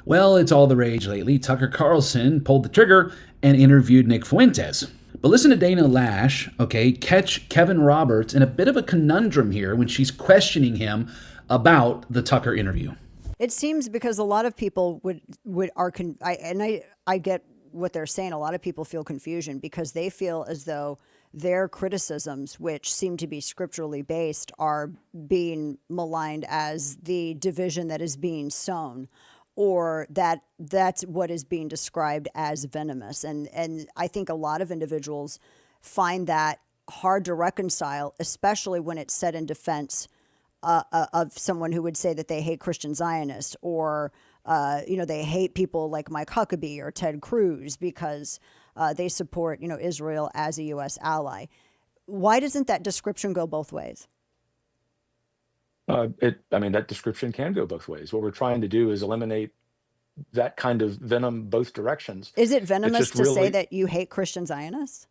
Well, it's all the rage lately. Tucker Carlson pulled the trigger and interviewed Nick Fuentes. But listen to Dana Lash, okay, catch Kevin Roberts in a bit of a conundrum here when she's questioning him about the Tucker interview. It seems because a lot of people I get what they're saying. A lot of people feel confusion because they feel as though their criticisms, which seem to be scripturally based, are being maligned as the division that is being sown, or that's what is being described as venomous. And I think a lot of individuals find that hard to reconcile, especially when it's said in defense of someone who would say that they hate Christian Zionists, or they hate people like Mike Huckabee or Ted Cruz because they support Israel as a U.S. ally. Why doesn't that description go both ways? That description can go both ways. What we're trying to do is eliminate that kind of venom both directions. Is it venomous to say that you hate Christian Zionists?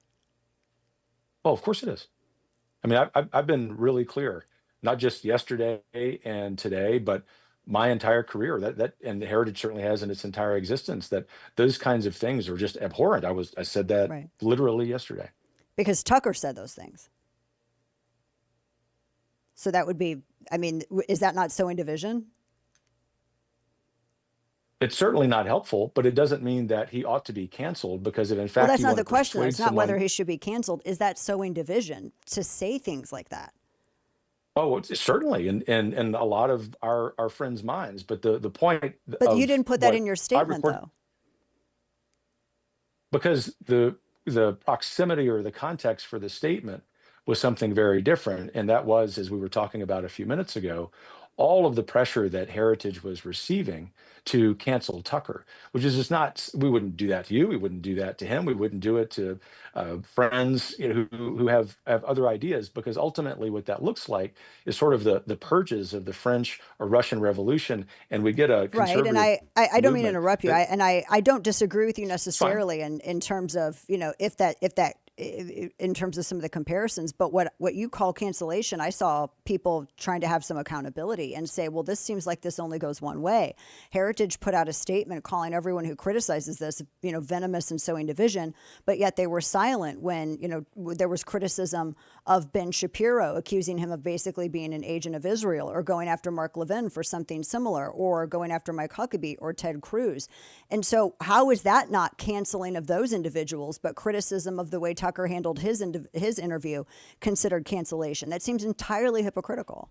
Oh, of course it is. I mean, I've been really clear, not just yesterday and today, but my entire career, that and the Heritage certainly has in its entire existence, that those kinds of things are just abhorrent. I said that Right. literally yesterday. Because Tucker said those things. So that would be, is that not sowing division? It's certainly not helpful, but it doesn't mean that he ought to be canceled, because if in fact Well, that's you not want the to question. persuade It's not someone, whether he should be canceled. Is that sowing division to say things like that? oh, it's certainly in a lot of our friends' minds. But the point But you of didn't put that what in your I statement, record, though. because the proximity or the context for the statement was something very different, and that was, as we were talking about a few minutes ago, all of the pressure that Heritage was receiving to cancel Tucker, which is just not. We wouldn't do that to you. We wouldn't do that to him. We wouldn't do it to friends, who have other ideas, because ultimately what that looks like is sort of the purges of the French or Russian Revolution, and we get a Right. And conservative I don't mean to movement interrupt you. that I don't disagree with you it's fine. necessarily in terms of, in terms of some of the comparisons, but what you call cancellation, I saw people trying to have some accountability and say, well, this seems like this only goes one way. Heritage put out a statement calling everyone who criticizes this, venomous and sowing division, but yet they were silent when, there was criticism of Ben Shapiro accusing him of basically being an agent of Israel, or going after Mark Levin for something similar, or going after Mike Huckabee or Ted Cruz. And so how is that not canceling of those individuals, but criticism of the way Tucker handled his interview considered cancellation? That seems entirely hypocritical.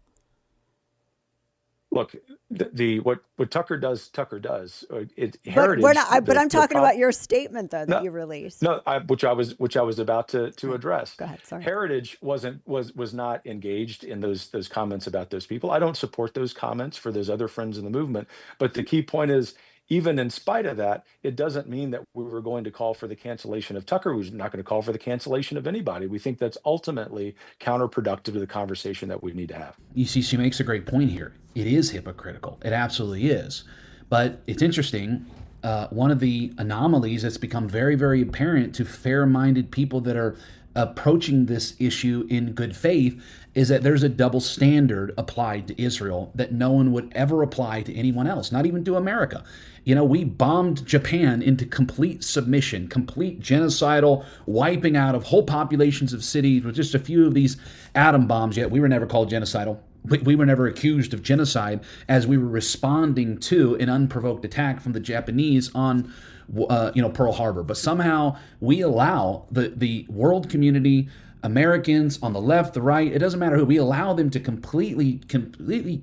Look, what Tucker does, Tucker does. It But we're Heritage, not. But I'm the talking prop. about your statement, though, that No, you released. no, which I was about to Right. address. Go ahead. Sorry. Heritage was not engaged in those comments about those people. I don't support those comments for those other friends in the movement. But the key point is, even in spite of that, it doesn't mean that we were going to call for the cancellation of Tucker. We're not going to call for the cancellation of anybody. We think that's ultimately counterproductive to the conversation that we need to have. You see, she makes a great point here. It is hypocritical. It absolutely is. But it's interesting. One of the anomalies that's become very, very apparent to fair-minded people that are approaching this issue in good faith is that there's a double standard applied to Israel that no one would ever apply to anyone else, not even to America. We bombed Japan into complete submission, complete genocidal wiping out of whole populations of cities with just a few of these atom bombs. Yet we were never called genocidal. We were never accused of genocide, as we were responding to an unprovoked attack from the Japanese on Pearl Harbor. But somehow we allow the world community, Americans on the left, the right, it doesn't matter who, we allow them to completely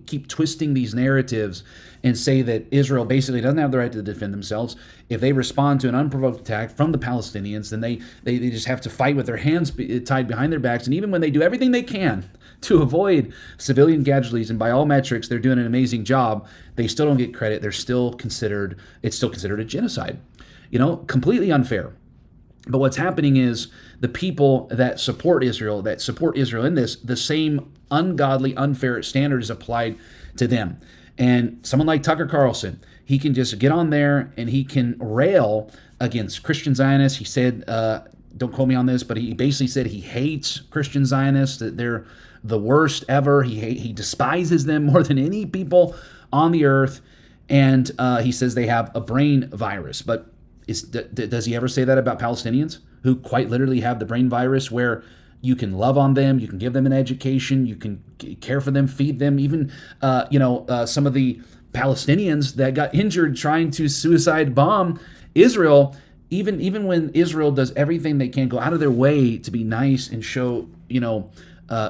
keep twisting these narratives and say that Israel basically doesn't have the right to defend themselves. If they respond to an unprovoked attack from the Palestinians, then they just have to fight with their hands tied behind their backs. And even when they do everything they can to avoid civilian casualties, and by all metrics they're doing an amazing job, they still don't get credit. It's still considered a genocide. Completely unfair. But what's happening is the people that support Israel in this, the same ungodly, unfair standard is applied to them. And someone like Tucker Carlson, he can just get on there and he can rail against Christian Zionists. He said, don't quote me on this, but he basically said he hates Christian Zionists, that they're the worst ever. He despises them more than any people on the earth. And he says they have a brain virus. But does he ever say that about Palestinians who quite literally have the brain virus, where you can love on them, you can give them an education, you can care for them, feed them? Even, some of the Palestinians that got injured trying to suicide bomb Israel, even when Israel does everything they can, go out of their way to be nice and show,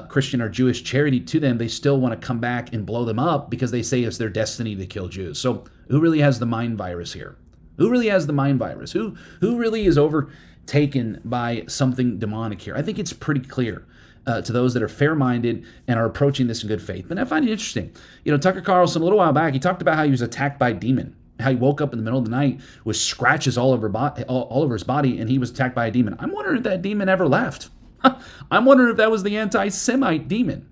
Christian or Jewish charity to them, they still want to come back and blow them up because they say it's their destiny to kill Jews. So who really has the mind virus here? Who really has the mind virus? Who really is overtaken by something demonic here? I think it's pretty clear to those that are fair-minded and are approaching this in good faith. And I find it interesting. Tucker Carlson, a little while back, he talked about how he was attacked by a demon, how he woke up in the middle of the night with scratches all over his body, and he was attacked by a demon. I'm wondering if that demon ever left. I'm wondering if that was the anti-Semite demon.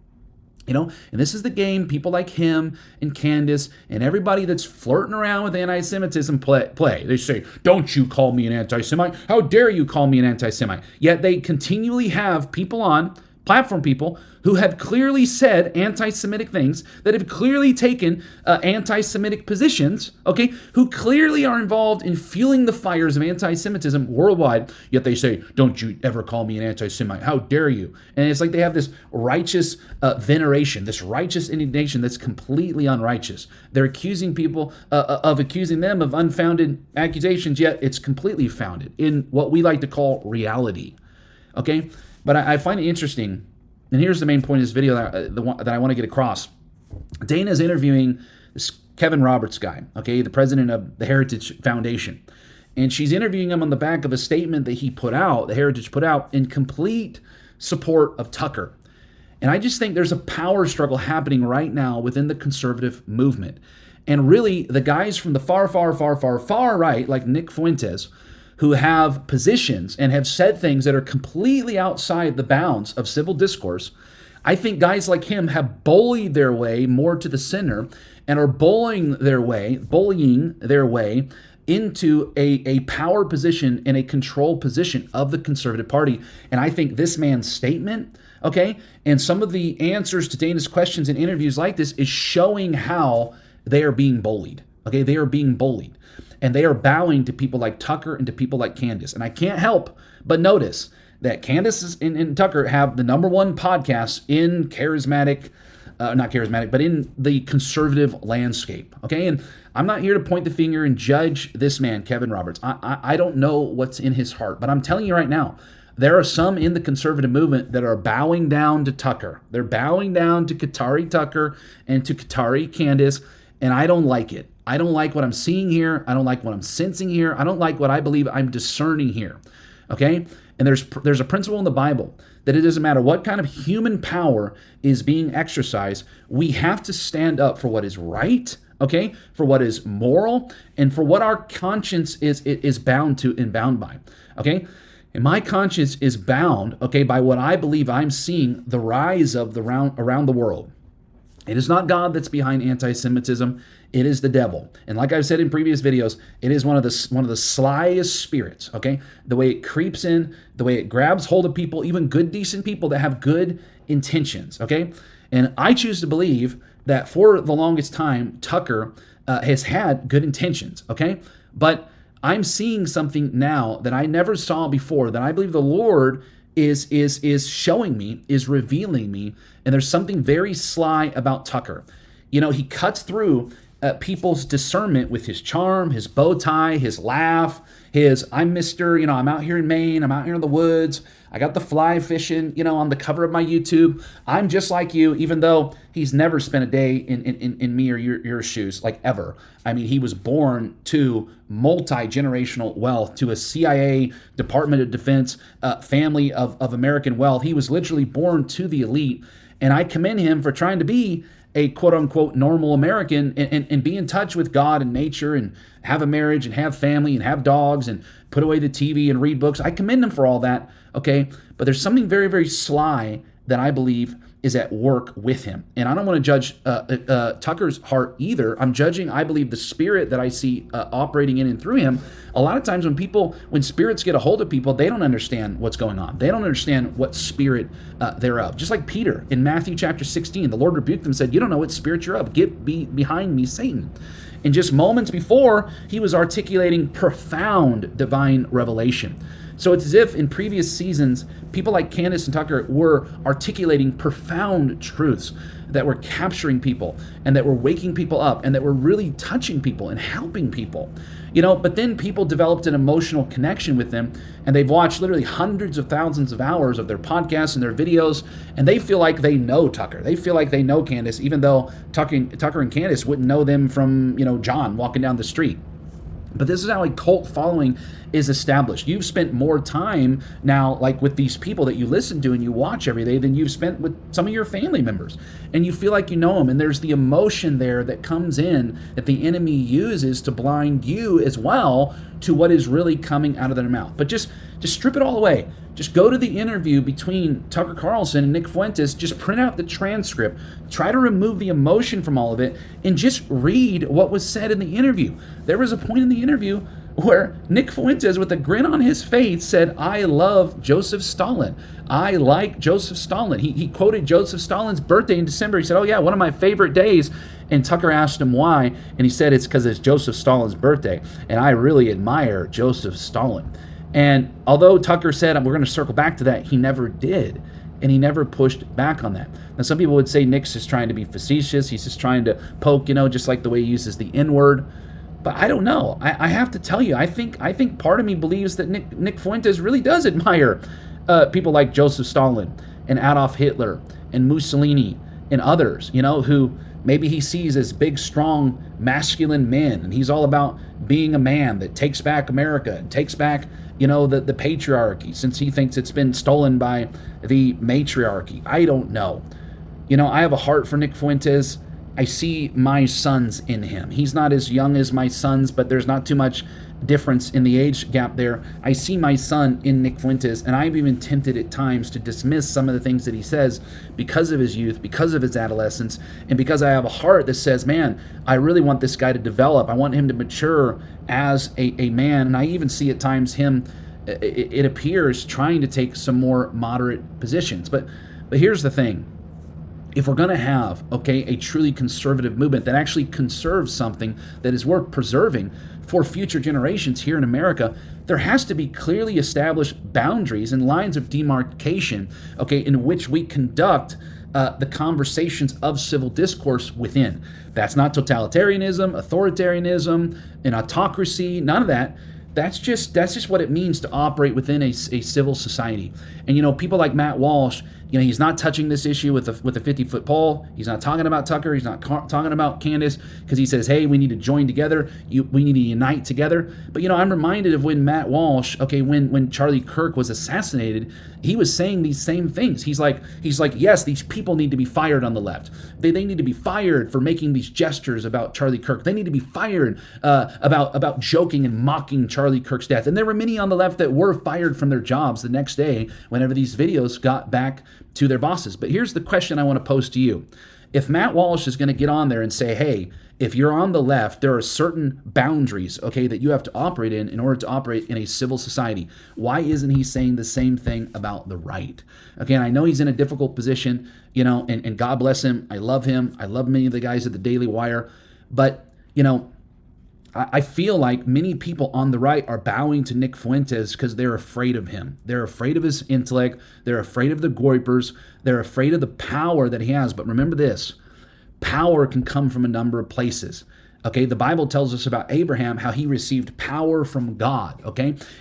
And this is the game people like him and Candace and everybody that's flirting around with anti-Semitism play. They say, don't you call me an anti-Semite? How dare you call me an anti-Semite? Yet they continually have people on, platform people, who have clearly said anti-Semitic things, that have clearly taken anti-Semitic positions, okay, who clearly are involved in fueling the fires of anti-Semitism worldwide, yet they say, don't you ever call me an anti-Semite, how dare you? And it's like they have this righteous veneration, this righteous indignation that's completely unrighteous. They're accusing people of accusing them of unfounded accusations, yet it's completely founded in what we like to call reality, okay? But I find it interesting. And here's the main point of this video that I want to get across. Dana's interviewing this Kevin Roberts guy, okay, the president of the Heritage Foundation. And she's interviewing him on the back of a statement that he put out, the Heritage put out, in complete support of Tucker. And I just think there's a power struggle happening right now within the conservative movement. And really, the guys from the far right, like Nick Fuentes, who have positions and have said things that are completely outside the bounds of civil discourse, I think guys like him have bullied their way more to the center and are bullying their way into a power position and a control position of the conservative party. And I think this man's statement, okay, and some of the answers to Dana's questions in interviews like this is showing how they are being bullied. Okay, they are being bullied. And they are bowing to people like Tucker and to people like Candace. And I can't help but notice that Candace and Tucker have the #1 podcast in but in the conservative landscape. Okay, and I'm not here to point the finger and judge this man, Kevin Roberts. I don't know what's in his heart, but I'm telling you right now, there are some in the conservative movement that are bowing down to Tucker. They're bowing down to Qatari Tucker and to Qatari Candace, and I don't like it. I don't like what I'm seeing here. I don't like what I'm sensing here. I don't like what I believe I'm discerning here, okay? And there's a principle in the Bible that it doesn't matter what kind of human power is being exercised, we have to stand up for what is right, okay, for what is moral, and for what our conscience is bound to and bound by, okay? And my conscience is bound, okay, by what I believe I'm seeing the rise of around the world. It is not God that's behind anti-Semitism. It is the devil. And like I've said in previous videos, it is one of the slyest spirits, okay? The way it creeps in, the way it grabs hold of people, even good, decent people that have good intentions, okay? And I choose to believe that for the longest time, Tucker has had good intentions, okay? But I'm seeing something now that I never saw before, that I believe the Lord is showing me, is revealing me, and there's something very sly about Tucker. He cuts through people's discernment with his charm, his bow tie, his laugh, I'm Mr., I'm out here in Maine, I'm out here in the woods, I got the fly fishing, on the cover of my YouTube. I'm just like you, even though he's never spent a day in me or your shoes, like ever. I mean, he was born to multi-generational wealth, to a CIA, Department of Defense, family of American wealth. He was literally born to the elite. And I commend him for trying to be a quote-unquote normal American and be in touch with God and nature and have a marriage and have family and have dogs and put away the TV and read books. I commend him for all that, okay? But there's something very, very sly that I believe is at work with him. And I don't want to judge Tucker's heart either. I'm judging, I believe, the spirit that I see operating in and through him. A lot of times when spirits get a hold of people, they don't understand what's going on. They don't understand what spirit they're of. Just like Peter in Matthew chapter 16, the Lord rebuked him and said, you don't know what spirit you're of. Get behind me, Satan. And just moments before, he was articulating profound divine revelation. So it's as if in previous seasons, people like Candace and Tucker were articulating profound truths that were capturing people and that were waking people up and that were really touching people and helping people. But then people developed an emotional connection with them, and they've watched literally hundreds of thousands of hours of their podcasts and their videos, and they feel like they know Tucker. They feel like they know Candace, even though Tucker and Candace wouldn't know them from, John walking down the street. But this is how a cult following is established. You've spent more time now, like with these people that you listen to and you watch every day, than you've spent with some of your family members. And you feel like you know them. And there's the emotion there that comes in that the enemy uses to blind you as well to what is really coming out of their mouth. But just strip it all away. Just go to the interview between Tucker Carlson and Nick Fuentes. Just print out the transcript. Try to remove the emotion from all of it and just read what was said in the interview. There was a point in the interview where Nick Fuentes, with a grin on his face, said, "I love Joseph Stalin. I like Joseph Stalin." He quoted Joseph Stalin's birthday in December. He said, "Oh yeah, one of my favorite days." And Tucker asked him why, and he said it's because it's Joseph Stalin's birthday, and I really admire Joseph Stalin. And although Tucker said, we're going to circle back to that, he never did. And he never pushed back on that. Now, some people would say Nick's just trying to be facetious. He's just trying to poke, just like the way he uses the N-word. But I don't know. I have to tell you, I think part of me believes that Nick Fuentes really does admire people like Joseph Stalin and Adolf Hitler and Mussolini and others, who maybe he sees as big, strong, masculine men. And he's all about being a man that takes back America and takes back the patriarchy, since he thinks it's been stolen by the matriarchy. I don't know. I have a heart for Nick Fuentes. I see my sons in him. He's not as young as my sons, but there's not too much difference in the age gap there. I see my son in Nick Fuentes, and I'm even tempted at times to dismiss some of the things that he says because of his youth, because of his adolescence, and because I have a heart that says, man, I really want this guy to develop. I want him to mature as a man. And I even see at times him, it appears, trying to take some more moderate positions. But here's the thing. If we're going to have, a truly conservative movement that actually conserves something that is worth preserving for future generations here in America, there has to be clearly established boundaries and lines of demarcation, in which we conduct the conversations of civil discourse within. That's not totalitarianism, authoritarianism, an autocracy, none of that. That's just what it means to operate within a civil society. And people like Matt Walsh, he's not touching this issue with a 50-foot pole. He's not talking about Tucker. He's not talking about Candace, because he says, hey, we need to join together. We need to unite together. But I'm reminded of when Matt Walsh, when Charlie Kirk was assassinated, he was saying these same things. He's like, yes, these people need to be fired on the left. They need to be fired for making these gestures about Charlie Kirk. They need to be fired about joking and mocking Charlie Kirk's death. And there were many on the left that were fired from their jobs the next day whenever these videos got back to their bosses. But here's the question I want to pose to you. If Matt Walsh is going to get on there and say, hey, if you're on the left, there are certain boundaries, that you have to operate in order to operate in a civil society, why isn't he saying the same thing about the right? And I know he's in a difficult position, and God bless him. I love him. I love many of the guys at the Daily Wire. But, I feel like many people on the right are bowing to Nick Fuentes because they're afraid of him. They're afraid of his intellect. They're afraid of the goipers. They're afraid of the power that he has. But remember this, power can come from a number of places. The Bible tells us about Abraham, how he received power from God,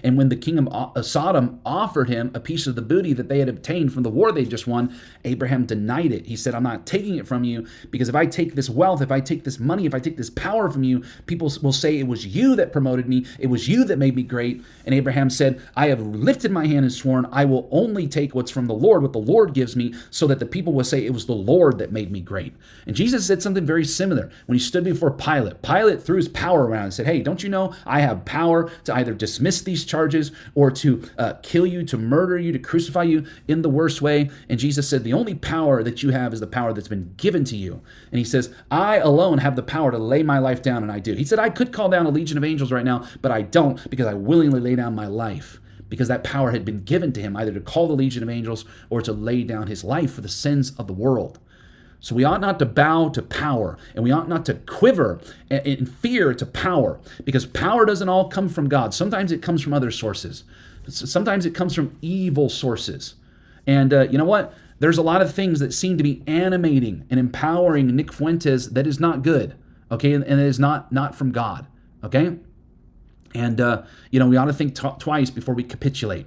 And when the king of Sodom offered him a piece of the booty that they had obtained from the war they just won, Abraham denied it. He said, I'm not taking it from you, because if I take this wealth, if I take this money, if I take this power from you, people will say it was you that promoted me. It was you that made me great. And Abraham said, I have lifted my hand and sworn, I will only take what's from the Lord, what the Lord gives me, so that the people will say it was the Lord that made me great. And Jesus said something very similar when he stood before Pilate. Pilate threw his power around and said, hey, don't you know I have power to either dismiss these charges or to kill you, to murder you, to crucify you in the worst way? And Jesus said, the only power that you have is the power that's been given to you. And he says, I alone have the power to lay my life down, and I do. He said, I could call down a legion of angels right now, but I don't, because I willingly lay down my life, because that power had been given to him either to call the legion of angels or to lay down his life for the sins of the world. So we ought not to bow to power, and we ought not to quiver in fear to power, because power doesn't all come from God. Sometimes it comes from other sources. Sometimes it comes from evil sources. And you know what? There's a lot of things that seem to be animating and empowering Nick Fuentes that is not good, okay? And it is not from God, okay? And, we ought to think twice before we capitulate.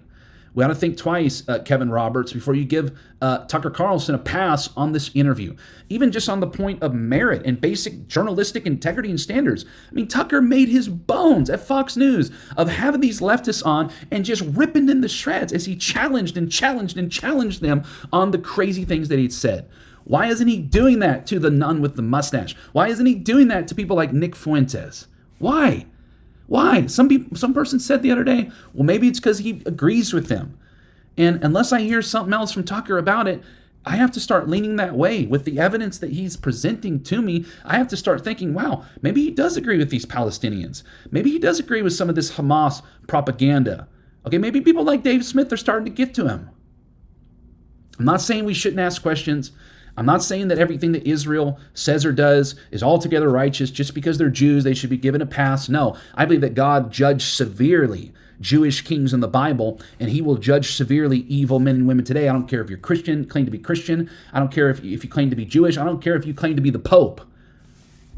We ought to think twice, Kevin Roberts, before you give Tucker Carlson a pass on this interview, even just on the point of merit and basic journalistic integrity and standards. I mean, Tucker made his bones at Fox News of having these leftists on and just ripping them to shreds as he challenged them on the crazy things that he'd said. Why isn't he doing that to the nun with the mustache? Why isn't he doing that to people like Nick Fuentes? Why? Why? Some person said the other day, well, maybe it's because he agrees with them. And unless I hear something else from Tucker about it, I have to start leaning that way with the evidence that he's presenting to me. I have to start thinking, wow, maybe he does agree with these Palestinians. Maybe he does agree with some of this Hamas propaganda. Okay, maybe people like Dave Smith are starting to get to him. I'm not saying we shouldn't ask questions. I'm not saying that everything that Israel says or does is altogether righteous. Just because they're Jews, they should be given a pass. No, I believe that God judged severely Jewish kings in the Bible, and he will judge severely evil men and women today. I don't care if you're Christian, claim to be Christian. I don't care if you claim to be Jewish. I don't care if you claim to be the Pope.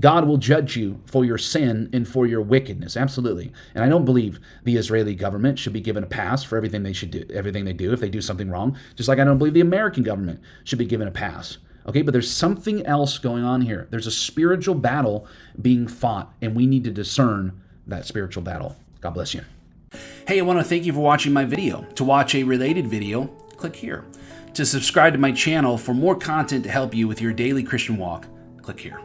God will judge you for your sin and for your wickedness. Absolutely. And I don't believe the Israeli government should be given a pass for everything they do if they do something wrong. Just like I don't believe the American government should be given a pass. Okay, but there's something else going on here. There's a spiritual battle being fought, and we need to discern that spiritual battle. God bless you. Hey, I want to thank you for watching my video. To watch a related video, click here. To subscribe to my channel for more content to help you with your daily Christian walk, click here.